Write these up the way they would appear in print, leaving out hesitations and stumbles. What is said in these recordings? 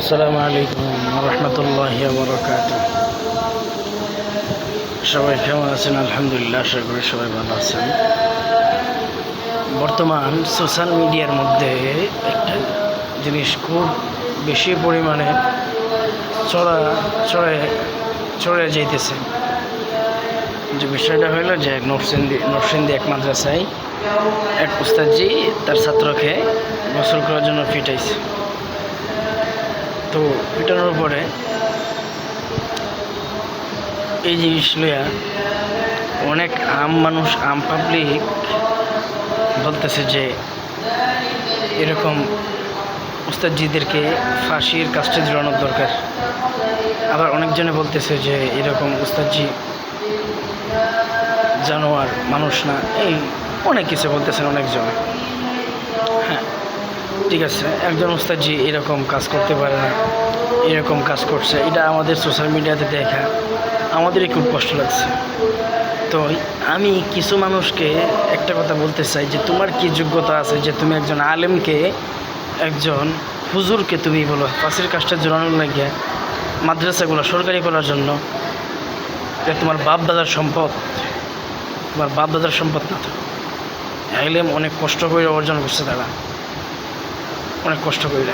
আসসালামু আলাইকুম রহমতুল্লাহি ওয়া বারাকাতুহু। সবাই কেমন আছেন? আলহামদুলিল্লাহ, আশা করি সবাই ভালো আছেন। বর্তমান সোশ্যাল মিডিয়ার মধ্যে একটা জিনিস খুব বেশি পরিমাণে চড়ে যাইতেছে। যে বিষয়টা হলো যে নরসিংদী এক মাদ্রাসায় এক উস্তাদজি তার ছাত্রকে গোসল করার জন্য ফিটাইছে। তো পিটানোর পরে এই জিনিস লইয়া অনেক আম পাবলিক বলতেছে যে এরকম উস্তাদজিদেরকে ফাঁসির কাস্টে ঝুলানোর দরকার। আবার অনেকজনে বলতেছে যে এরকম উস্তাদজি জানোয়ার, মানুষ না, এই অনেক কিছু বলতেছেন অনেকজন। হ্যাঁ, ঠিক আছে, একজন উস্তাদজি এরকম কাজ করতে পারে না, এরকম কাজ করছে, এটা আমাদের সোশ্যাল মিডিয়াতে দেখা আমাদেরই খুব কষ্ট লাগছে। তো আমি কিছু মানুষকে একটা কথা বলতে চাই যে তোমার কি যোগ্যতা আছে যে তুমি একজন আলেমকে, একজন হুজুরকে তুমি বলো ফাঁসির কাজটা জোরানোর লাগিয়ে মাদ্রাসাগুলো সরকারি করার জন্য? তোমার বাপ দাদার সম্পদ, তোমার বাপ দাদার সম্পদ না। তো আলেম অনেক কষ্ট করে অর্জন করছে, তারা অনেক কষ্ট করে,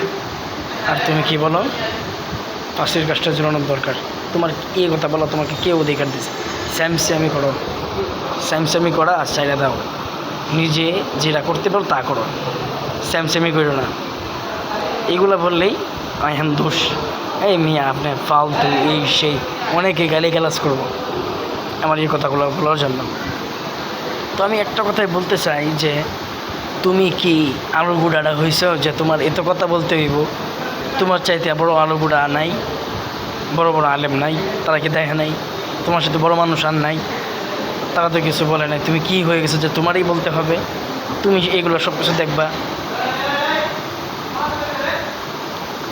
আর তুমি কি বলো ফাঁসির কাজটা জোরানোর দরকার? তোমার এই কথা বলো, তোমাকে কে অধিকার দিচ্ছে? স্যামস্যামি করা আর চাইলে দাও, নিজে যেটা করতে পারো তা করো, স্যামস্যামি করো না। এগুলো বললেই এখন দোষ, এই মিয়া আপনি ফালতু, এই সেই, অনেকে গালিগালাজ করবো আমার এই কথাগুলো বলার জন্য। তো আমি একটা কথাই বলতে চাই যে তুমি কি আলু বুড়াটা হয়েছ যে তোমার এত কথা বলতে হইব? তোমার চাইতে বড় আলু বুড়া নাই, বড় বড় আলেম নাই, তারা কি দেখে নাই? তোমার সাথে বড় মানুষ আর নাই, তারা তো কিছু বলে নাই। তুমি কি হয়ে গেছো যে তোমারই বলতে হবে? তুমি এগুলো সব কিছু দেখবা?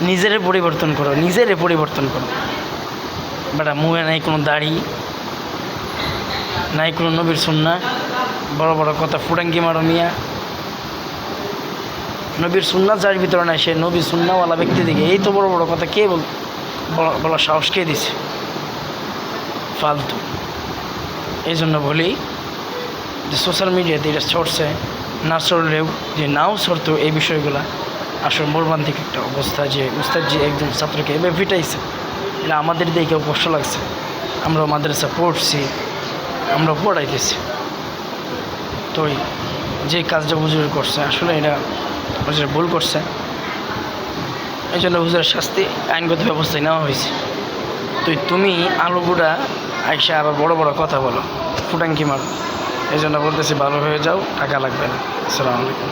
নিজেরে পরিবর্তন করো, নিজেরে পরিবর্তন করো। বেটা মুখে নাই কোনো দাড়ি, নাই কোনো নবীর সুন্নাহ, বড় বড় কথা ফুটাঙ্গি মারো মিয়া। নবীর সুন্নাহ যার ভিতরে নাই সে নবীর সুন্নাহওয়ালা ব্যক্তি দিকে এই তো বড় বড় কথা কে বলার সাহস কে দিছে? ফালতু। এই জন্য বলি যে সোশ্যাল মিডিয়াতে এটা ছড়ছে, না ছড়লেও যে নাও ছড়তো এই বিষয়গুলা আসলে মর্মান্তিক একটা অবস্থা যে উস্তাদজি একজন ছাত্রকে এভাবে ফিটাইছে। এটা আমাদের দেখেও কষ্ট লাগছে। আমরা মাদ্রাসা পড়ছি, আমরা পড়াইতেছি। তো যে কাজটা হুজুর করছে আসলে এটা হুজুর ভুল করছে, এই জন্য হুজুরের শাস্তি আইনগত ব্যবস্থায় নেওয়া হয়েছে। তো তুমি আলু বুড়া আইসা আবার বড় বড় কথা বলো, ফুটাঙ্কি মারো, এই জন্য বলতেছি ভালো হয়ে যাও, টাকা লাগবে না। আসসালামু আলাইকুম।